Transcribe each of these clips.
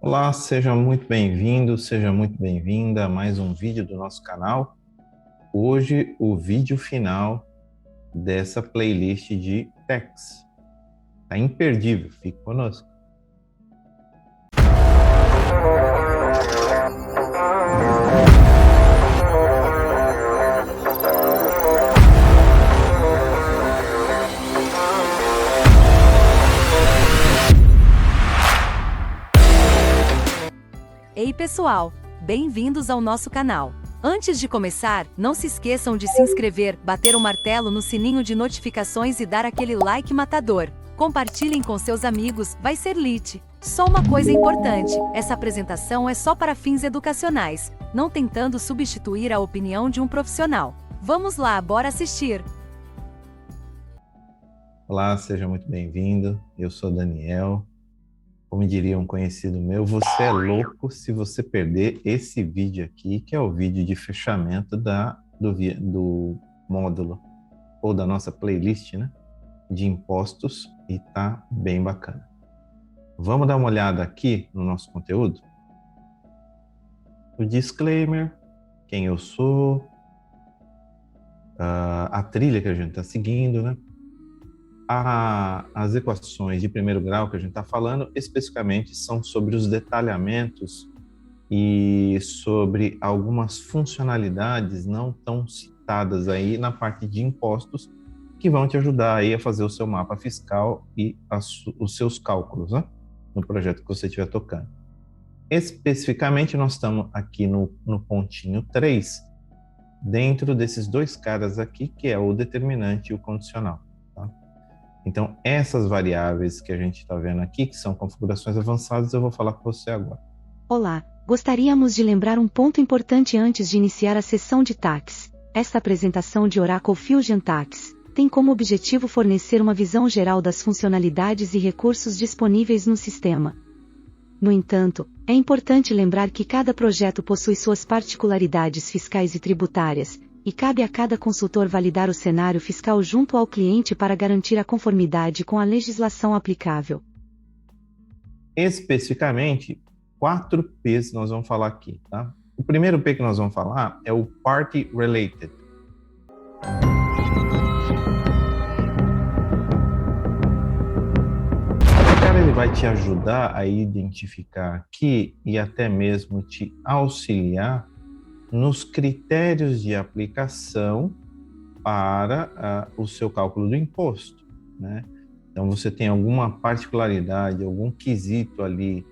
Olá, seja muito bem-vindo, seja muito bem-vinda a mais um vídeo do nosso canal. Hoje, o vídeo final dessa playlist de tags. Tá imperdível, fique conosco. Ei pessoal, bem-vindos ao nosso canal. Antes de começar, não se esqueçam de se inscrever, bater o martelo no sininho de notificações e dar aquele like matador. Compartilhem com seus amigos, vai ser lit. Só uma coisa importante, essa apresentação é só para fins educacionais, não tentando substituir a opinião de um profissional. Vamos lá, bora assistir! Olá, seja muito bem-vindo. Eu sou Daniel. Como diria um conhecido meu, você é louco se você perder esse vídeo aqui, que é o vídeo de fechamento do módulo ou da nossa playlist, né, de impostos, e tá bem bacana. Vamos dar uma olhada aqui no nosso conteúdo? O disclaimer, quem eu sou, a trilha que a gente está seguindo, né? As equações de primeiro grau que a gente está falando especificamente são sobre os detalhamentos e sobre algumas funcionalidades não tão citadas aí na parte de impostos que vão te ajudar aí a fazer o seu mapa fiscal e os seus cálculos, né, no projeto que você estiver tocando. Especificamente, nós estamos aqui no pontinho 3, dentro desses dois caras aqui, que é o determinante e o condicional. Tá? Então, essas variáveis que a gente está vendo aqui, que são configurações avançadas, eu vou falar com você agora. Olá, gostaríamos de lembrar um ponto importante antes de iniciar a sessão de tax. Esta apresentação de Oracle Fusion Tax tem como objetivo fornecer uma visão geral das funcionalidades e recursos disponíveis no sistema. No entanto, é importante lembrar que cada projeto possui suas particularidades fiscais e tributárias, e cabe a cada consultor validar o cenário fiscal junto ao cliente para garantir a conformidade com a legislação aplicável. Especificamente, 4 P's nós vamos falar aqui, tá? O primeiro P que nós vamos falar é o Party Related. O cara, ele vai te ajudar a identificar aqui e até mesmo te auxiliar nos critérios de aplicação para o seu cálculo do imposto, né? Então, você tem alguma particularidade, algum quesito ali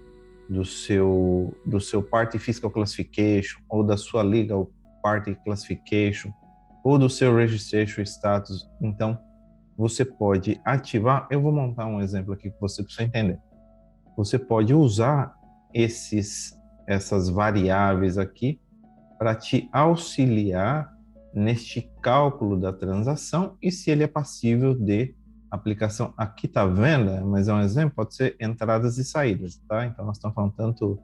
do seu Party Fiscal Classification, ou da sua Legal Party Classification, ou do seu Registration Status. Então, você pode ativar. Eu vou montar um exemplo aqui que você precisa entender. Você pode usar essas variáveis aqui para te auxiliar neste cálculo da transação e se ele é passível de aplicação. Aqui está vendo, mas é um exemplo, pode ser entradas e saídas, tá? Então, nós estamos falando tanto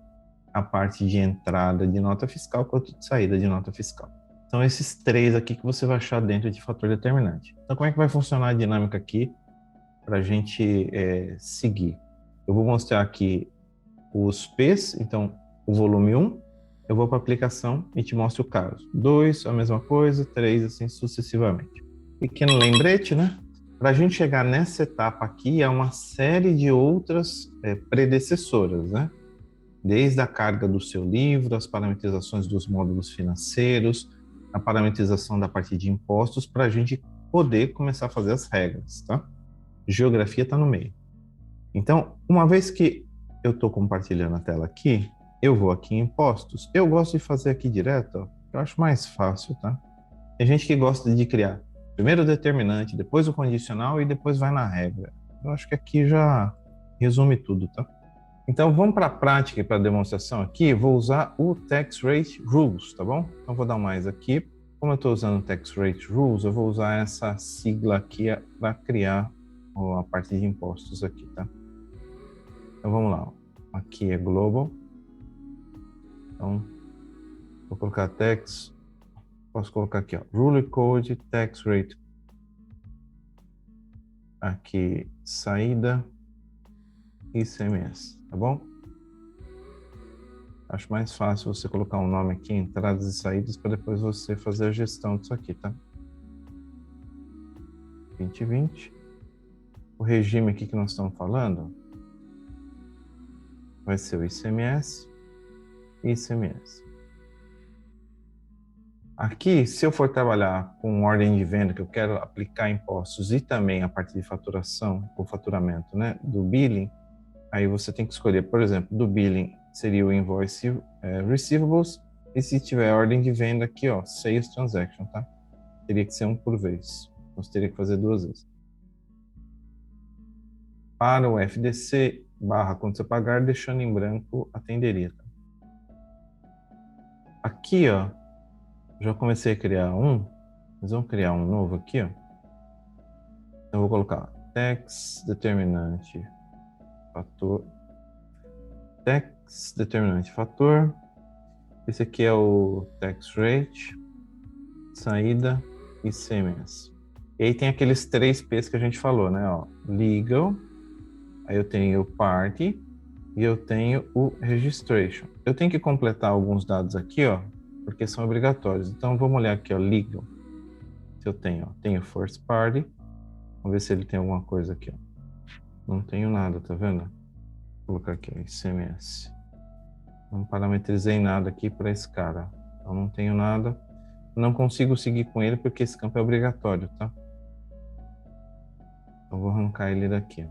a parte de entrada de nota fiscal quanto de saída de nota fiscal. São esses 3 aqui que você vai achar dentro de fator determinante. Então, como é que vai funcionar a dinâmica aqui para a gente seguir? Eu vou mostrar aqui os P's, então, o volume 1, eu vou para a aplicação e te mostro o caso. 2, a mesma coisa, 3, assim sucessivamente. Pequeno lembrete, né? Para a gente chegar nessa etapa aqui, há uma série de outras predecessoras, né? Desde a carga do seu livro, as parametrizações dos módulos financeiros, a parametrização da parte de impostos, para a gente poder começar a fazer as regras, tá? Geografia está no meio. Então, uma vez que eu estou compartilhando a tela aqui, eu vou aqui em impostos. Eu gosto de fazer aqui direto, ó, eu acho mais fácil, tá? Tem gente que gosta de criar primeiro o determinante, depois o condicional e depois vai na regra. Eu acho que aqui já resume tudo, tá? Então, vamos para a prática e para a demonstração aqui. Vou usar o Tax Rate Rules, tá bom? Então, vou dar um mais aqui. Como eu estou usando o Tax Rate Rules, eu vou usar essa sigla aqui para criar a parte de impostos aqui, tá? Então, vamos lá. Aqui é Global. Então, vou colocar Tax. Posso colocar aqui, ó, Rule Code Tax Rate. Aqui, saída ICMS, tá bom? Acho mais fácil você colocar um nome aqui, entradas e saídas, para depois você fazer a gestão disso aqui, tá? 2020. O regime aqui que nós estamos falando vai ser o ICMS e ICMS. Aqui, se eu for trabalhar com ordem de venda, que eu quero aplicar impostos e também a parte de faturação, o faturamento, né, do billing, aí você tem que escolher, por exemplo, do billing seria o invoice receivables, e se tiver ordem de venda aqui, ó, sales transaction, tá? Teria que ser um por vez. Então, você teria que fazer 2 vezes. Para o FDC, quando você pagar, deixando em branco, atenderia, tá? Aqui, ó, já comecei a criar um, nós vamos criar um novo aqui, ó. Eu vou colocar tax determinante fator, tax determinante fator. Esse aqui é o tax rate, saída e ICMS. E aí tem aqueles 3 P's que a gente falou, né? Ó, legal, aí eu tenho o party e eu tenho o registration. Eu tenho que completar alguns dados aqui, ó, porque são obrigatórios. Então vamos olhar aqui, ó, legal. Se eu tenho first party. Vamos ver se ele tem alguma coisa aqui, ó. Não tenho nada, tá vendo? Vou colocar aqui, ICMS. Não parametrizei nada aqui para esse cara. Então não tenho nada. Não consigo seguir com ele porque esse campo é obrigatório, tá? Então vou arrancar ele daqui.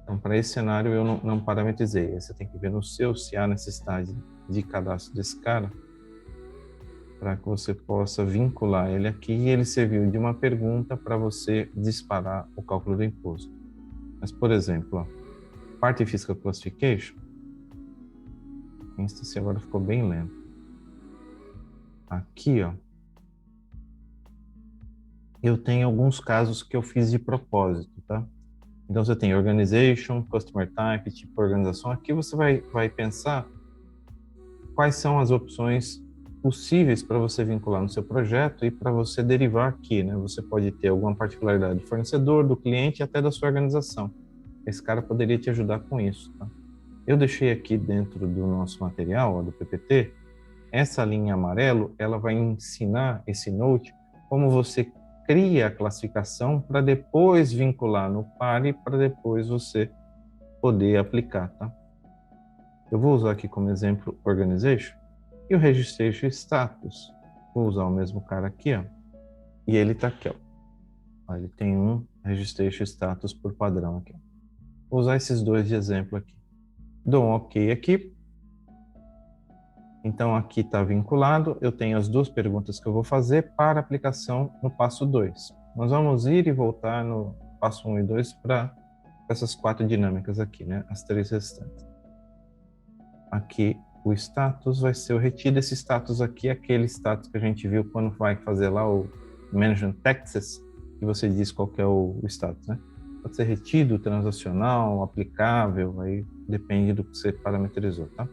Então para esse cenário eu não parametrizei. Aí você tem que ver no seu se há necessidade de cadastro desse cara, para que você possa vincular ele aqui, e ele serviu de uma pergunta para você disparar o cálculo do imposto. Mas, por exemplo, ó, Party Fiscal Classification, Instance agora ficou bem lento. Aqui, ó, eu tenho alguns casos que eu fiz de propósito, tá? Então você tem Organization, Customer Type, tipo organização. Aqui você vai pensar quais são as opções possíveis para você vincular no seu projeto e para você derivar aqui, né? Você pode ter alguma particularidade do fornecedor, do cliente e até da sua organização. Esse cara poderia te ajudar com isso, tá? Eu deixei aqui dentro do nosso material, ó, do PPT, essa linha amarelo, ela vai ensinar esse note como você cria a classificação para depois vincular no PARI, para depois você poder aplicar, tá? Eu vou usar aqui como exemplo Organization. E o Registration Status, vou usar o mesmo cara aqui, ó, e ele está aqui, ó. Ele tem um Registration Status por padrão aqui. Vou usar esses 2 de exemplo aqui. Dou um OK aqui. Então aqui está vinculado, eu tenho as 2 perguntas que eu vou fazer para aplicação no passo 2. Nós vamos ir e voltar no passo 1 e 2 para essas 4 dinâmicas aqui, né? As 3 restantes. Aqui o status vai ser o retido. Esse status aqui é aquele status que a gente viu quando vai fazer lá o Management Taxes, que você diz qual que é o status, né? Pode ser retido, transacional, aplicável, aí depende do que você parametrizou, tá?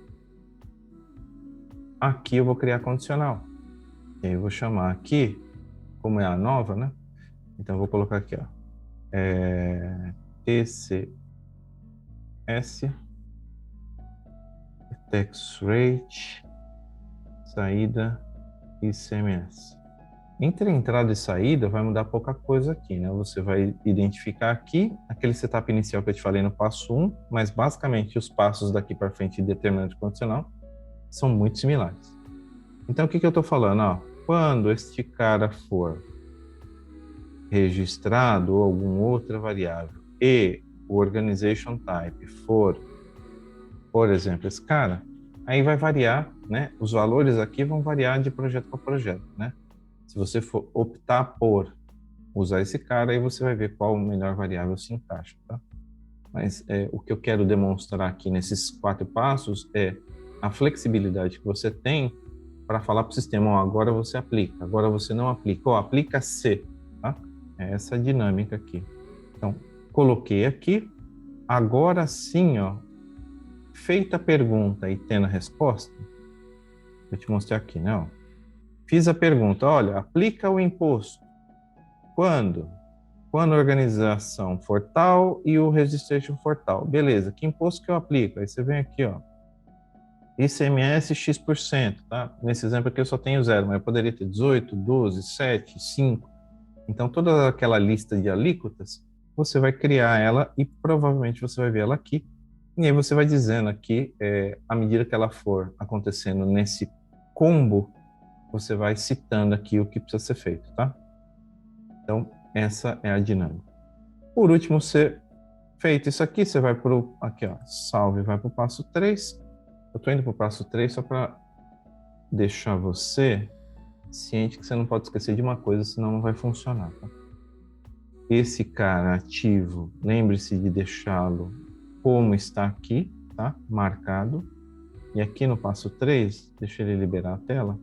Aqui eu vou criar condicional. E aí eu vou chamar aqui, como é a nova, né? Então eu vou colocar aqui, ó, TCS, tax rate, saída e ICMS. Entre entrada e saída vai mudar pouca coisa aqui, né? Você vai identificar aqui aquele setup inicial que eu te falei no passo 1, mas basicamente os passos daqui para frente de determinante condicional são muito similares. Então o que eu estou falando? Ó, quando este cara for registrado ou alguma outra variável e o organization type for, por exemplo, esse cara, aí vai variar, né? Os valores aqui vão variar de projeto para projeto, né? Se você for optar por usar esse cara, aí você vai ver qual melhor variável se encaixa, tá? Mas o que eu quero demonstrar aqui nesses 4 passos é a flexibilidade que você tem para falar para o sistema, ó, agora você aplica, agora você não aplica, ó, aplica C, tá? É essa dinâmica aqui. Então, coloquei aqui, agora sim, ó, feita a pergunta e tendo a resposta, vou te mostrar aqui, né? Ó. Fiz a pergunta, olha, aplica o imposto. Quando? Quando a organização for tal e o registration for tal. Beleza, que imposto que eu aplico? Aí você vem aqui, ó, ICMS X%, tá? Nesse exemplo aqui eu só tenho 0, mas eu poderia ter 18, 12, 7, 5. Então, toda aquela lista de alíquotas, você vai criar ela e provavelmente você vai ver ela aqui. E aí você vai dizendo aqui, à medida que ela for acontecendo nesse combo, você vai citando aqui o que precisa ser feito, tá? Então, essa é a dinâmica. Por último, você feito isso aqui, você vai para o, aqui ó, salve, vai para o passo 3. Eu estou indo para o passo 3 só para deixar você ciente que você não pode esquecer de uma coisa, senão não vai funcionar, tá? Esse cara ativo, lembre-se de deixá-lo como está aqui, tá? Marcado. E aqui no passo 3, deixa ele liberar a tela.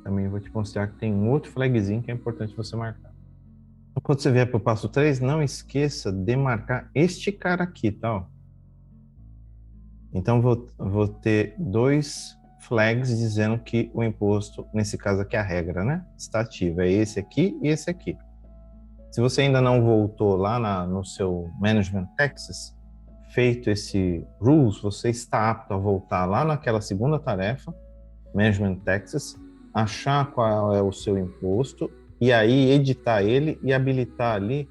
Também vou te mostrar que tem um outro flagzinho que é importante você marcar. Então, quando você vier para o passo 3, não esqueça de marcar este cara aqui, tá? Ó. Então, vou ter 2 flags dizendo que o imposto, nesse caso aqui a regra, né? Está ativo. É esse aqui e esse aqui. Se você ainda não voltou lá no seu Management Taxes, feito esse rules, você está apto a voltar lá naquela segunda tarefa, Management Taxes, achar qual é o seu imposto e aí editar ele e habilitar ali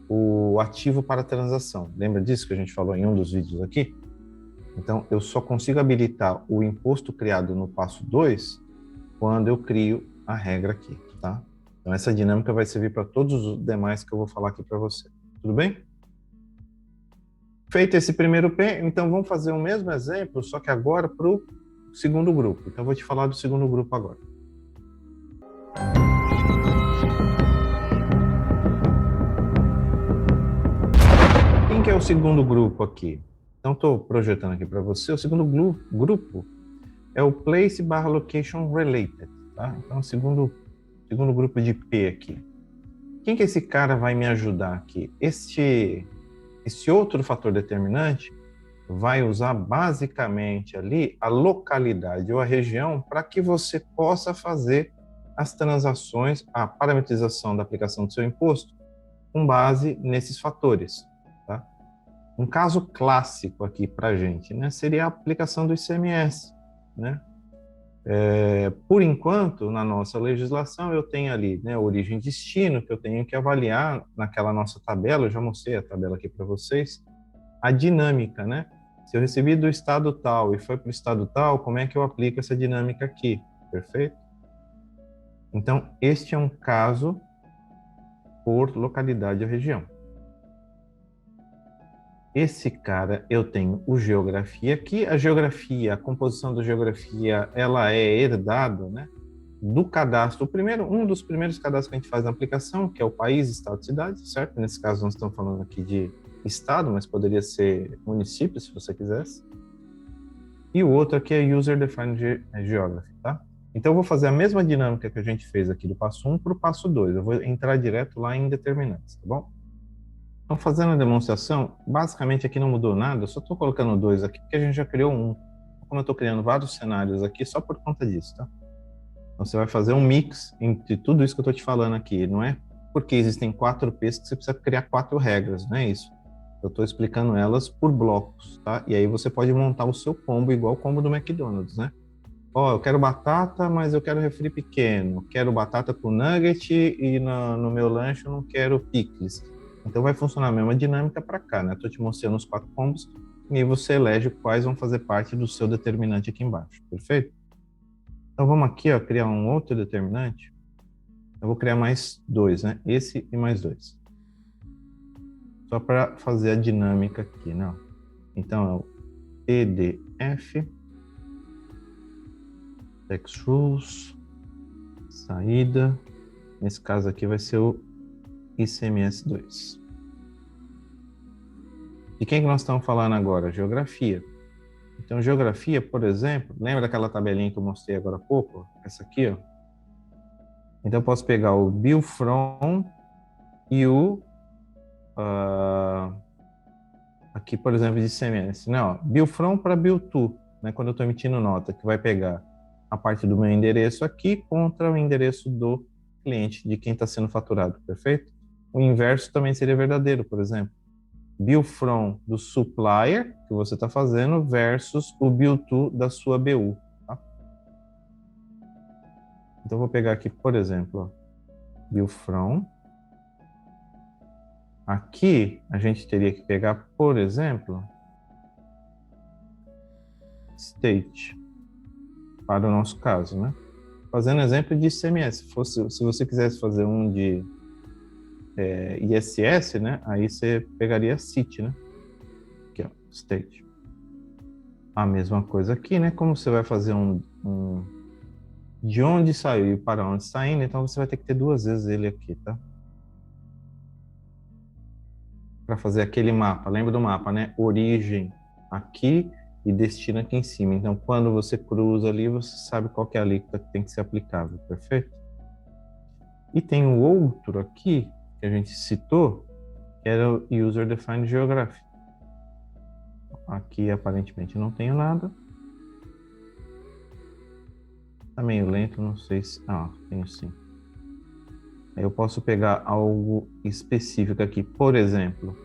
o ativo para transação. Lembra disso que a gente falou em um dos vídeos aqui? Então, eu só consigo habilitar o imposto criado no passo 2 quando eu crio a regra aqui, tá? Então, essa dinâmica vai servir para todos os demais que eu vou falar aqui para você. Tudo bem? Feito esse primeiro P, então vamos fazer o mesmo exemplo, só que agora para o segundo grupo. Então, eu vou te falar do segundo grupo agora. Quem que é o segundo grupo aqui? Então, estou projetando aqui para você. O segundo grupo é o Place/Location Related, tá? Então, o segundo grupo de P aqui. Quem que esse cara vai me ajudar aqui? Esse outro fator determinante vai usar basicamente ali a localidade ou a região para que você possa fazer as transações, a parametrização da aplicação do seu imposto com base nesses fatores, tá? Um caso clássico aqui para a gente, né, seria a aplicação do ICMS, né? Por enquanto, na nossa legislação, eu tenho ali, né, origem e destino, que eu tenho que avaliar naquela nossa tabela, eu já mostrei a tabela aqui para vocês, a dinâmica, né? Se eu recebi do estado tal e foi para o estado tal, como é que eu aplico essa dinâmica aqui? Perfeito? Então, este é um caso por localidade ou região. Esse cara, eu tenho o geografia aqui. A geografia, a composição da geografia, ela é herdada, né, do cadastro. Um dos primeiros cadastros que a gente faz na aplicação, que é o país, estado, cidade, certo? Nesse caso, nós estamos falando aqui de estado, mas poderia ser município, se você quisesse. E o outro aqui é User Defined Geography, tá? Então, eu vou fazer a mesma dinâmica que a gente fez aqui do passo 1 para o passo 2. Eu vou entrar direto lá em determinantes, tá bom? Então, fazendo a demonstração, basicamente aqui não mudou nada, eu só estou colocando 2 aqui, porque a gente já criou um. Como eu estou criando vários cenários aqui, só por conta disso, tá? Então, você vai fazer um mix entre tudo isso que eu estou te falando aqui. Não é porque existem 4 P's que você precisa criar 4 regras, não é isso. Eu estou explicando elas por blocos, tá? E aí você pode montar o seu combo igual o combo do McDonald's, né? Ó, eu quero batata, mas eu quero refri pequeno. Quero batata com nugget e no meu lanche eu não quero picles. Então vai funcionar a mesma dinâmica para cá, né? Estou te mostrando os 4 combos e aí você elege quais vão fazer parte do seu determinante aqui embaixo, perfeito? Então vamos aqui, ó, criar um outro determinante. Eu vou criar mais 2, né? Esse e mais 2. Só para fazer a dinâmica aqui, né? Então é o EDF, Tax Rules, saída. Nesse caso aqui vai ser o ICMS2. De quem que nós estamos falando agora? Geografia. Então, geografia, por exemplo, lembra daquela tabelinha que eu mostrei agora há pouco? Essa aqui, ó. Então, eu posso pegar o Bill From e o... aqui, por exemplo, de ICMS. Não, Bill From para Bill To, né, quando eu estou emitindo nota, que vai pegar a parte do meu endereço aqui contra o endereço do cliente, de quem está sendo faturado, perfeito? O inverso também seria verdadeiro, por exemplo. bill from do supplier que você está fazendo versus o bill to da sua BU. Tá? Então, eu vou pegar aqui, por exemplo, ó, bill from. Aqui, a gente teria que pegar, por exemplo, state, para o nosso caso, né? Fazendo exemplo de ICMS. Se você quisesse fazer um de ISS, né? Aí você pegaria CIT, né? Aqui, ó, state. A mesma coisa aqui, né? Como você vai fazer um de onde saiu e para onde está indo, então você vai ter que ter duas vezes ele aqui, tá? Para fazer aquele mapa. Lembra do mapa, né? Origem aqui e destino aqui em cima. Então, quando você cruza ali, você sabe qual que é a alíquota que tem que ser aplicável, perfeito? E tem o outro aqui, que a gente citou, que era o User Defined Geography. Aqui, aparentemente, não tenho nada. Tá meio lento, não sei se... Ah, tenho sim. Aí eu posso pegar algo específico aqui. Por exemplo,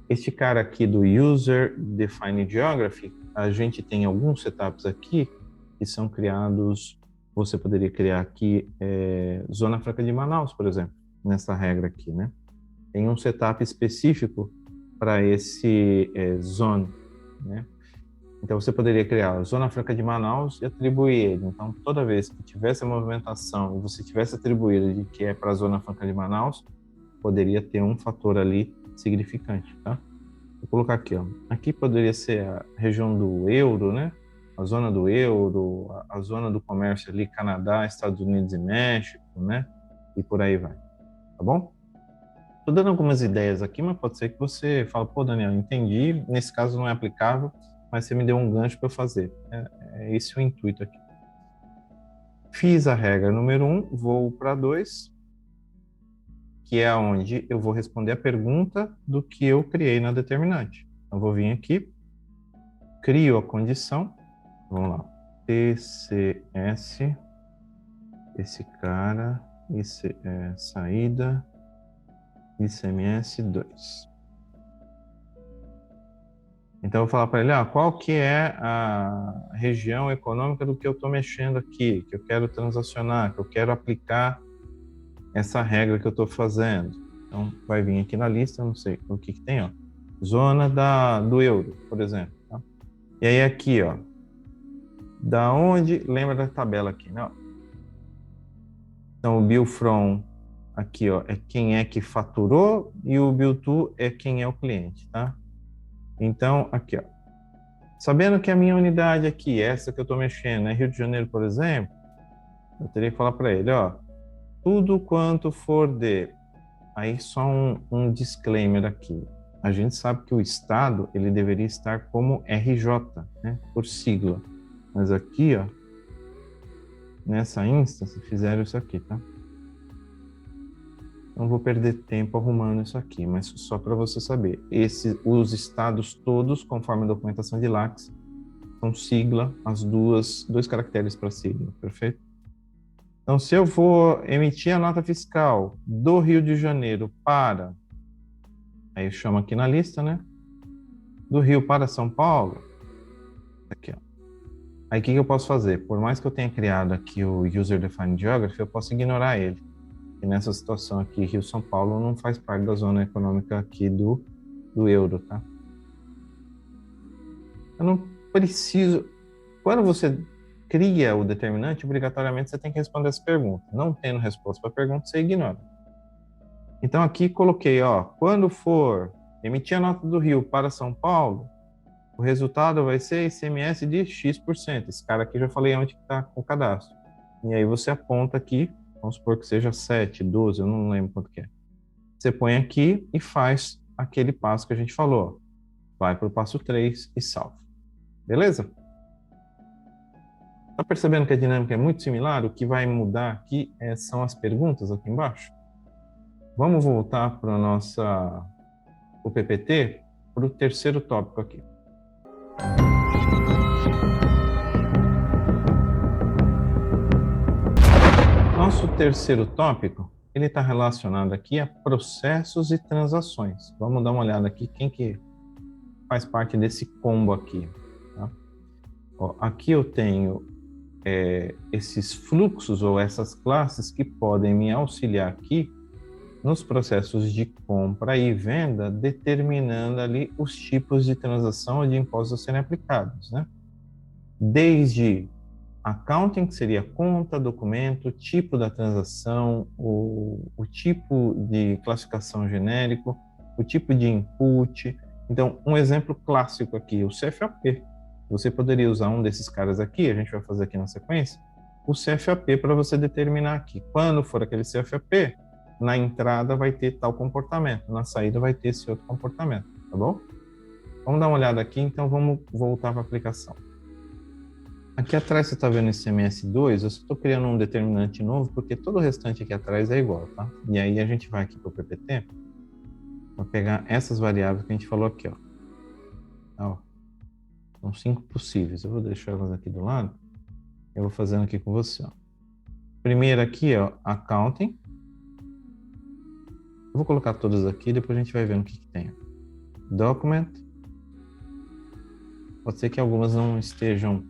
este cara aqui do User Defined Geography, a gente tem alguns setups aqui que são criados, você poderia criar aqui Zona Franca de Manaus, por exemplo, nessa regra aqui, né? Tem um setup específico para esse zone, né? Então você poderia criar a Zona Franca de Manaus e atribuir ele. Então toda vez que tivesse a movimentação e você tivesse atribuído de que é para a Zona Franca de Manaus, poderia ter um fator ali significante, tá? Vou colocar aqui, ó. Aqui poderia ser a região do euro, né? A zona do euro, a zona do comércio ali, Canadá, Estados Unidos e México, né? E por aí vai, tá bom? Tô dando algumas ideias aqui, mas pode ser que você fale, pô, Daniel, entendi, nesse caso não é aplicável, mas você me deu um gancho para eu fazer. É esse o intuito aqui. Fiz a regra número 1, vou para 2, que é onde eu vou responder a pergunta do que eu criei na determinante. Então, eu vou vir aqui, crio a condição, vamos lá, TCS, esse cara, saída, ICMS 2. Então, eu vou falar para ele, qual que é a região econômica do que eu estou mexendo aqui, que eu quero transacionar, que eu quero aplicar essa regra que eu estou fazendo. Então, vai vir aqui na lista, não sei o que tem, ó. Zona do euro, por exemplo. Tá? E aí aqui, ó, da onde, lembra da tabela aqui, né? Então, o bill from aqui, ó, é quem é que faturou e o bill to é quem é o cliente, tá? Então, aqui, ó. Sabendo que a minha unidade aqui, essa que eu estou mexendo, é Rio de Janeiro, por exemplo, eu teria que falar para ele, ó, tudo quanto for de... Aí só um disclaimer aqui. A gente sabe que o estado, ele deveria estar como RJ, né, por sigla. Mas aqui, ó, nessa instância, fizeram isso aqui, tá? Não vou perder tempo arrumando isso aqui, mas só para você saber. Os estados todos, conforme a documentação de LACS, são sigla, dois caracteres para sigla, perfeito? Então, se eu for emitir a nota fiscal do Rio de Janeiro para... Aí eu chamo aqui na lista, né? Do Rio para São Paulo. Aqui, ó. Aí o que eu posso fazer? Por mais que eu tenha criado aqui o User Defined Geography, eu posso ignorar ele. E nessa situação aqui, Rio-São Paulo não faz parte da zona econômica aqui do euro, tá? Eu não preciso... Quando você cria o determinante, obrigatoriamente você tem que responder essa pergunta. Não tendo resposta para a pergunta, você ignora. Então aqui coloquei, ó, quando for emitir a nota do Rio para São Paulo, o resultado vai ser ICMS de X%. Esse cara aqui já falei onde que está o cadastro. E aí você aponta aqui, vamos supor que seja 7, 12, eu não lembro quanto que é. Você põe aqui e faz aquele passo que a gente falou. Vai para o passo 3 e salva. Beleza? Tá percebendo que a dinâmica é muito similar? O que vai mudar aqui são as perguntas aqui embaixo. Vamos voltar para o PPT, para o terceiro tópico aqui. Nosso terceiro tópico, ele está relacionado aqui a processos e transações. Vamos dar uma olhada aqui, quem que faz parte desse combo aqui. Tá? Ó, aqui eu tenho esses fluxos ou essas classes que podem me auxiliar aqui nos processos de compra e venda, determinando ali os tipos de transação ou de impostos a serem aplicados, né? Desde accounting, que seria conta, documento, tipo da transação, o tipo de classificação genérico, o tipo de input. Então, um exemplo clássico aqui, o CFAP. Você poderia usar um desses caras aqui, a gente vai fazer aqui na sequência, o CFAP para você determinar aqui. Quando for aquele CFAP, na entrada vai ter tal comportamento, na saída vai ter esse outro comportamento, tá bom? Vamos dar uma olhada aqui, então vamos voltar para a aplicação. Aqui atrás você está vendo esse MS2, eu estou criando um determinante novo, porque todo o restante aqui atrás é igual, tá? E aí a gente vai aqui para o PPT, para pegar essas variáveis que a gente falou aqui, ó. Ó, são 5 possíveis, eu vou deixar elas aqui do lado, eu vou fazendo aqui com você, ó. Primeiro aqui, ó, accounting. Eu vou colocar todas aqui, depois a gente vai vendo o que tem. Document. Pode ser que algumas não estejam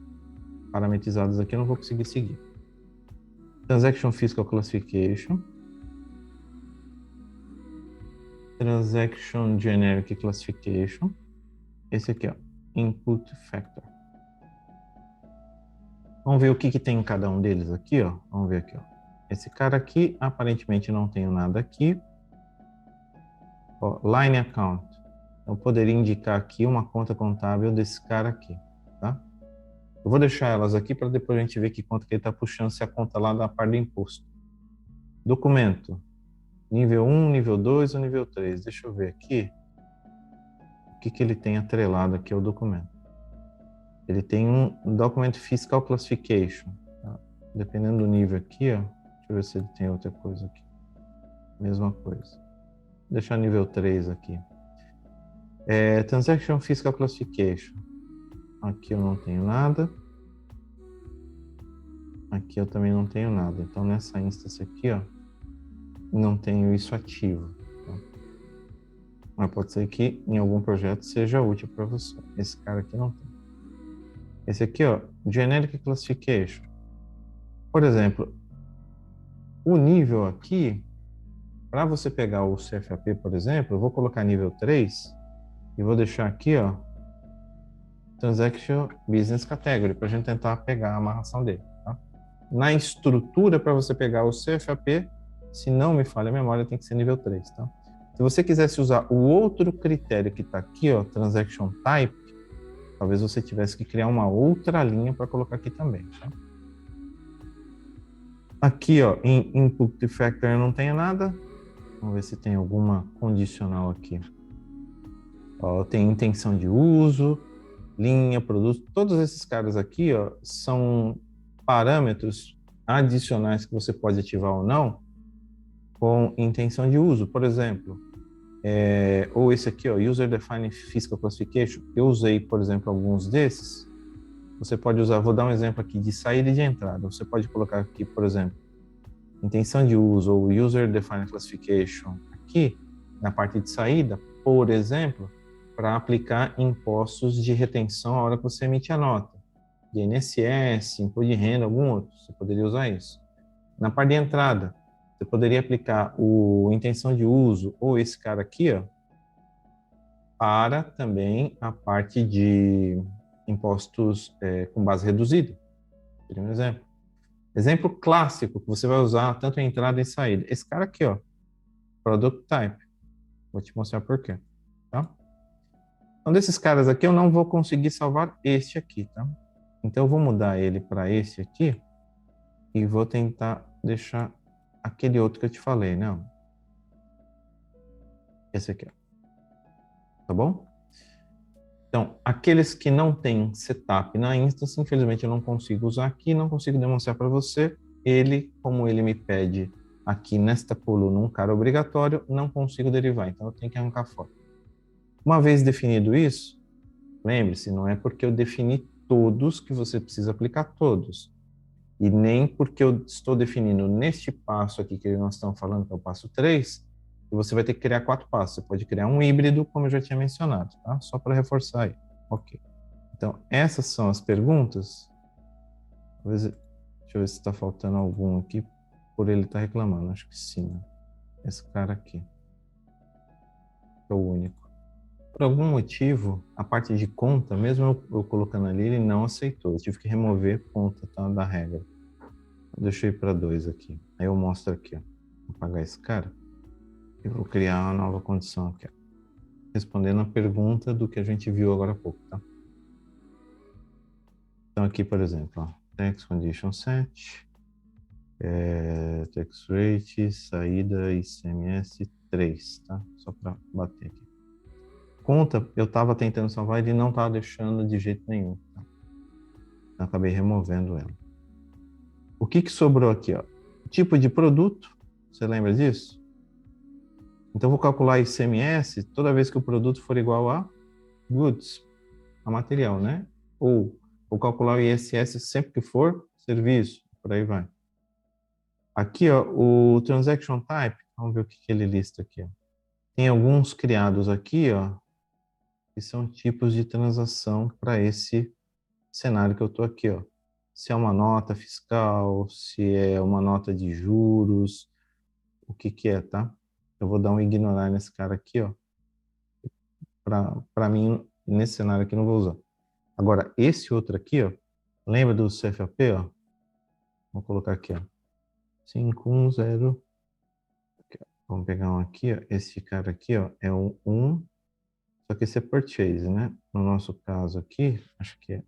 parametrizadas aqui, eu não vou conseguir seguir. Transaction Fiscal Classification. Transaction Generic Classification. Esse aqui, ó, Input Factor. Vamos ver o que tem em cada um deles aqui, ó. Vamos ver aqui, ó. Esse cara aqui, aparentemente não tenho nada aqui. Ó, Line Account. Eu poderia indicar aqui uma conta contábil desse cara aqui, tá? Eu vou deixar elas aqui para depois a gente ver que conta que ele está puxando, se a conta lá da parte do imposto. Documento. Nível 1, nível 2 ou nível 3? Deixa eu ver aqui. O que ele tem atrelado aqui ao documento. Ele tem um Document Fiscal Classification. Tá? Dependendo do nível aqui, ó. Deixa eu ver se ele tem outra coisa aqui. Mesma coisa. Vou deixar nível 3 aqui. Transaction Fiscal Classification. Aqui eu não tenho nada. Aqui eu também não tenho nada. Então nessa instância aqui, ó, não tenho isso ativo. Tá? Mas pode ser que em algum projeto seja útil para você. Esse cara aqui não tem. Esse aqui, ó, Generic Classification. Por exemplo, o nível aqui, para você pegar o CFAP, por exemplo, eu vou colocar nível 3 e vou deixar aqui, ó, Transaction Business Category, para a gente tentar pegar a amarração dele. Tá? Na estrutura, para você pegar o CFAP, se não me falha a memória, tem que ser nível 3. Tá? Se você quisesse usar o outro critério que está aqui, ó, Transaction Type, talvez você tivesse que criar uma outra linha para colocar aqui também. Tá? Aqui, ó, em Input Factor não tem nada. Vamos ver se tem alguma condicional aqui. Ó, tem intenção de uso, linha, produto. Todos esses caras aqui, ó, são parâmetros adicionais que você pode ativar ou não com intenção de uso. Por exemplo, ou esse aqui, ó, User Defined Fiscal Classification. Eu usei, por exemplo, alguns desses. Você pode usar, vou dar um exemplo aqui de saída e de entrada. Você pode colocar aqui, por exemplo, intenção de uso ou User Defined Classification aqui na parte de saída, por exemplo, para aplicar impostos de retenção a hora que você emite a nota. De INSS, imposto de renda, algum outro. Você poderia usar isso. Na parte de entrada, você poderia aplicar o intenção de uso ou esse cara aqui, ó, para também a parte de impostos com base reduzida. Seria um exemplo. Exemplo clássico que você vai usar tanto em entrada e saída. Esse cara aqui, ó, Product Type. Vou te mostrar por quê, tá? Então, desses caras aqui, eu não vou conseguir salvar este aqui, tá? Então, eu vou mudar ele para esse aqui e vou tentar deixar aquele outro que eu te falei, né? Esse aqui, ó. Tá bom? Então, aqueles que não têm setup na instance, infelizmente eu não consigo usar aqui, não consigo demonstrar para você. Ele, como ele me pede aqui nesta coluna um cara obrigatório, não consigo derivar, então eu tenho que arrancar fora. Uma vez definido isso, lembre-se, não é porque eu defini todos que você precisa aplicar todos. E nem porque eu estou definindo neste passo aqui que nós estamos falando, que é o passo 3, que você vai ter que criar 4 passos. Você pode criar um híbrido, como eu já tinha mencionado, tá? Só para reforçar aí. Ok. Então, essas são as perguntas. Deixa eu ver se está faltando algum aqui, por ele estar reclamando. Acho que sim, né? Esse cara aqui. É o único. Por algum motivo, a parte de conta, mesmo eu colocando ali, ele não aceitou. Eu tive que remover conta, tá, da regra. Deixa eu ir para 2 aqui. Aí eu mostro aqui, ó. Vou apagar esse cara. E vou criar uma nova condição aqui, ó. Respondendo a pergunta do que a gente viu agora há pouco, tá? Então aqui, por exemplo, ó, tax condition set, tax rate, saída ICMS 3, tá? Só para bater aqui. Conta, eu estava tentando salvar, ele não estava deixando de jeito nenhum, tá? Então acabei removendo ela. O que sobrou aqui, ó? Tipo de produto, você lembra disso? Então eu vou calcular ICMS toda vez que o produto for igual a goods, a material, né? Ou vou calcular o ISS sempre que for serviço, por aí vai. Aqui, ó, o transaction type, vamos ver o que ele lista aqui, ó. Tem alguns criados aqui, ó, que são tipos de transação para esse cenário que eu tô aqui, ó. Se é uma nota fiscal, se é uma nota de juros, o que é, tá? Eu vou dar um ignorar nesse cara aqui, ó. Para mim, nesse cenário aqui, não vou usar. Agora, esse outro aqui, ó, lembra do CFAP, ó? Vou colocar aqui, ó. 510. Vamos pegar um aqui, ó. Esse cara aqui, ó, é um 1, só que esse é purchase, né? No nosso caso aqui, acho que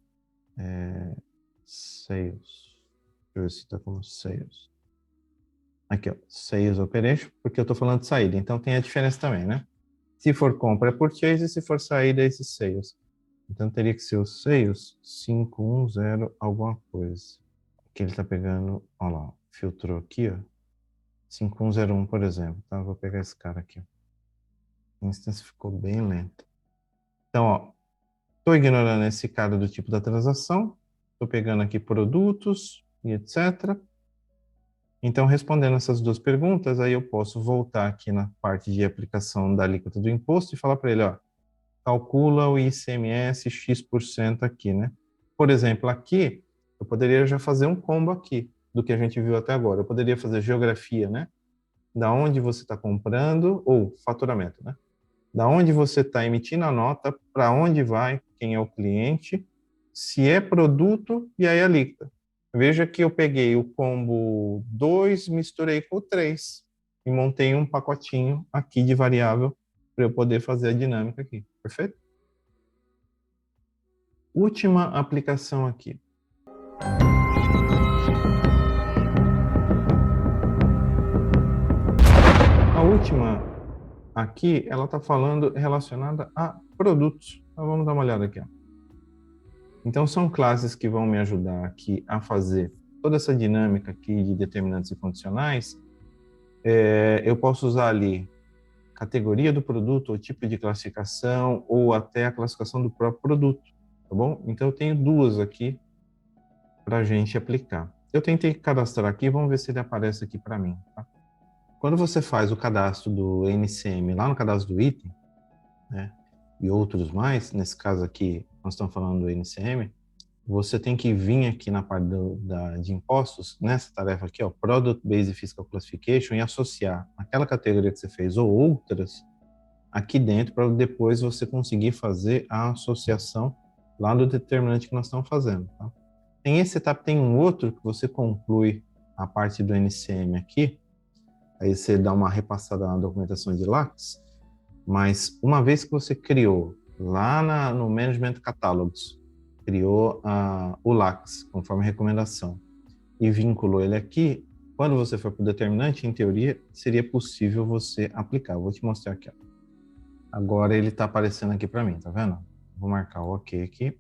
é sales. Deixa eu ver se tá como sales. Aqui, ó, sales operation, porque eu tô falando de saída, então tem a diferença também, né? Se for compra é purchase, se for saída é esse sales. Então teria que ser o sales 510 alguma coisa. Que ele tá pegando, ó lá, filtrou aqui, ó. 5101, por exemplo, tá? Vou pegar esse cara aqui. A instância ficou bem lenta. Então, ó, tô ignorando esse cara do tipo da transação, tô pegando aqui produtos e etc. Então, respondendo essas duas perguntas, aí eu posso voltar aqui na parte de aplicação da alíquota do imposto e falar para ele, ó, calcula o ICMS X% aqui, né? Por exemplo, aqui, eu poderia já fazer um combo aqui, do que a gente viu até agora. Eu poderia fazer geografia, né? Da onde você está comprando, ou faturamento, né? Da onde você está emitindo a nota, para onde vai, quem é o cliente, se é produto e aí a alíquota. Veja que eu peguei o combo 2, misturei com o 3 e montei um pacotinho aqui de variável para eu poder fazer a dinâmica aqui. Perfeito? Última aplicação aqui. A última aqui, ela está falando relacionada a produtos. Então, vamos dar uma olhada aqui, ó. Então, são classes que vão me ajudar aqui a fazer toda essa dinâmica aqui de determinantes e condicionais. Eu posso usar ali categoria do produto, ou tipo de classificação, ou até a classificação do próprio produto, tá bom? Então, eu tenho duas aqui para a gente aplicar. Eu tentei cadastrar aqui, vamos ver se ele aparece aqui para mim, tá? Quando você faz o cadastro do NCM lá no cadastro do item, né, e outros mais, nesse caso aqui nós estamos falando do NCM, você tem que vir aqui na parte de impostos, nessa tarefa aqui, ó, Product Based Fiscal Classification, e associar aquela categoria que você fez ou outras aqui dentro, para depois você conseguir fazer a associação lá do determinante que nós estamos fazendo. Tá? Tem esse etapa, tem um outro que você conclui a parte do NCM aqui, aí você dá uma repassada na documentação de LACS, mas uma vez que você criou lá no Management Catalogs, criou o LACS, conforme recomendação, e vinculou ele aqui, quando você for para o determinante, em teoria, seria possível você aplicar. Eu vou te mostrar aqui, ó. Agora ele está aparecendo aqui para mim, tá vendo? Vou marcar o OK aqui.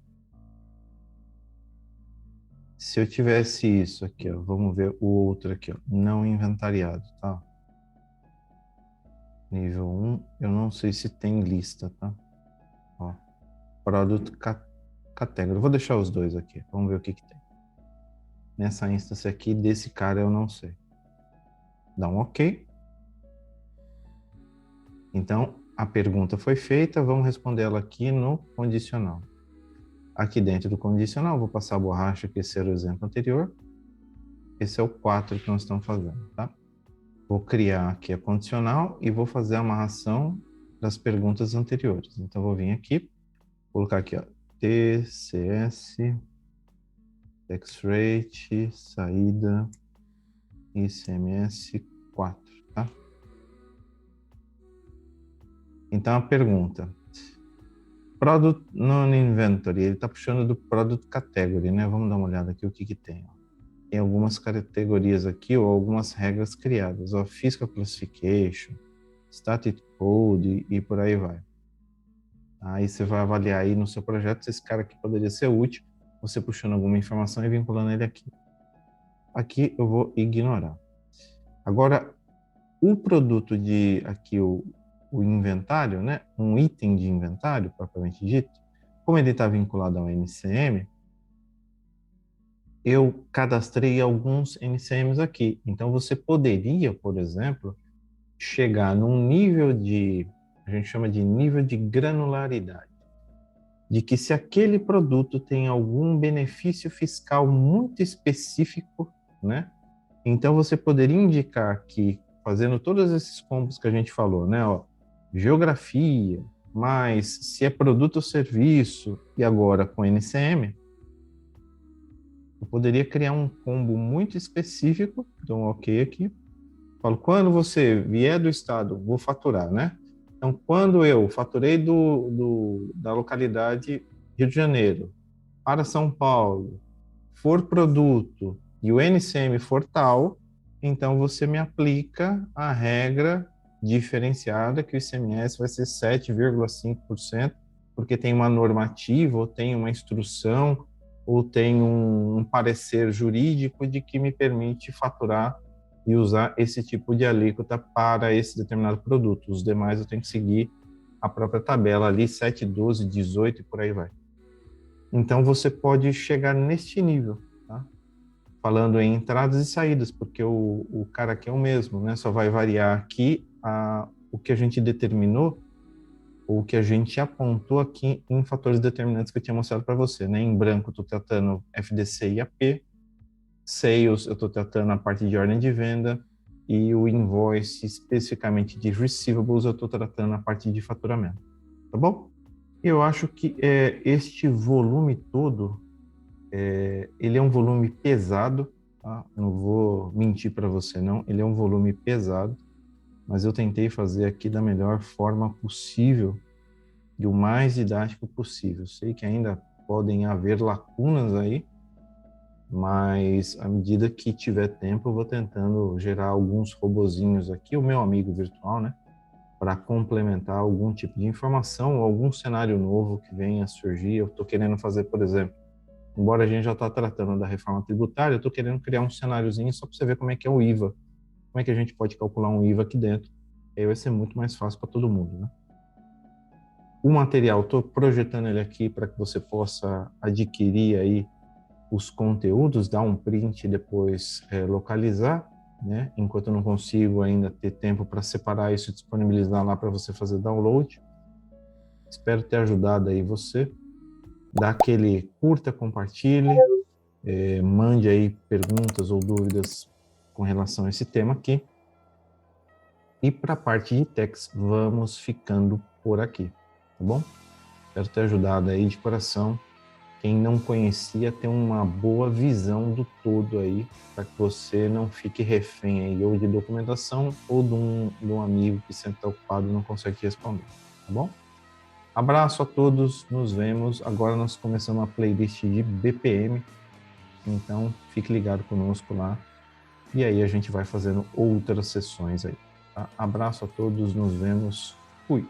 Se eu tivesse isso aqui, ó, vamos ver o outro aqui, ó, não inventariado, tá? Nível 1, eu não sei se tem lista, tá? Ó, Product Category. Vou deixar os dois aqui, vamos ver o que tem. nessa instância aqui, desse cara eu não sei. Dá um OK. Então, a pergunta foi feita, vamos responder ela aqui no condicional. Aqui dentro do condicional, vou passar a borracha, que esse era o exemplo anterior. Esse é o 4 que nós estamos fazendo, tá? Vou criar aqui a condicional e vou fazer a amarração das perguntas anteriores. Então, vou vir aqui, colocar aqui, ó, TCS, tax rate, saída, ICMS 4, tá? Então, a pergunta, Product Non-Inventory, ele está puxando do Product Category, né? Vamos dar uma olhada aqui o que tem. Ó. Tem algumas categorias aqui, ou algumas regras criadas. Ó, Fiscal Classification, Static Code e por aí vai. Aí você vai avaliar aí no seu projeto se esse cara aqui poderia ser útil, você puxando alguma informação e vinculando ele aqui. Aqui eu vou ignorar. Agora, o produto de aqui, o inventário, né? Um item de inventário, propriamente dito, como ele está vinculado ao NCM, eu cadastrei alguns NCMs aqui. Então, você poderia, por exemplo, chegar num nível de, a gente chama de nível de granularidade, de que se aquele produto tem algum benefício fiscal muito específico, né? Então, você poderia indicar que, fazendo todos esses combos que a gente falou, né? Ó, geografia, mas se é produto ou serviço, e agora com NCM, eu poderia criar um combo muito específico, dou um OK aqui, falo, quando você vier do estado, vou faturar, né? Então, quando eu faturei da localidade Rio de Janeiro para São Paulo, for produto e o NCM for tal, então você me aplica a regra diferenciada que o ICMS vai ser 7,5%, porque tem uma normativa, ou tem uma instrução, ou tem um parecer jurídico de que me permite faturar e usar esse tipo de alíquota para esse determinado produto. Os demais eu tenho que seguir a própria tabela ali, 7, 12, 18 e por aí vai. Então você pode chegar neste nível, tá? Falando em entradas e saídas, porque o cara aqui é o mesmo, né? Só vai variar aqui o que a gente determinou, ou o que a gente apontou aqui em fatores determinantes que eu tinha mostrado para você, né? Em branco eu estou tratando FDC e AP, Sales eu estou tratando a parte de ordem de venda, e o invoice, especificamente de receivables, eu estou tratando a parte de faturamento, tá bom? Eu acho que este volume todo, ele é um volume pesado, tá? Eu não vou mentir para você, não. Ele é um volume pesado, mas eu tentei fazer aqui da melhor forma possível e o mais didático possível. Sei que ainda podem haver lacunas aí, mas à medida que tiver tempo eu vou tentando gerar alguns robozinhos aqui, o meu amigo virtual, né? Para complementar algum tipo de informação ou algum cenário novo que venha a surgir. Eu estou querendo fazer, por exemplo, embora a gente já está tratando da reforma tributária, eu estou querendo criar um cenáriozinho só para você ver como é que é o IVA, como é que a gente pode calcular um IVA aqui dentro. Aí vai ser muito mais fácil para todo mundo, né? O material, estou projetando ele aqui para que você possa adquirir aí os conteúdos, dar um print e depois localizar, né? Enquanto eu não consigo ainda ter tempo para separar isso e disponibilizar lá para você fazer download. Espero ter ajudado aí você. Dá aquele curta, compartilhe, mande aí perguntas ou dúvidas com relação a esse tema aqui. E para a parte de techs, vamos ficando por aqui, tá bom? Espero ter ajudado aí de coração. Quem não conhecia, ter uma boa visão do todo aí, para que você não fique refém aí, ou de documentação, ou de um amigo que sempre está ocupado e não consegue te responder, tá bom? Abraço a todos, nos vemos. Agora nós começamos a playlist de BPM, então fique ligado conosco lá, e aí a gente vai fazendo outras sessões aí, tá? Abraço a todos, nos vemos, fui!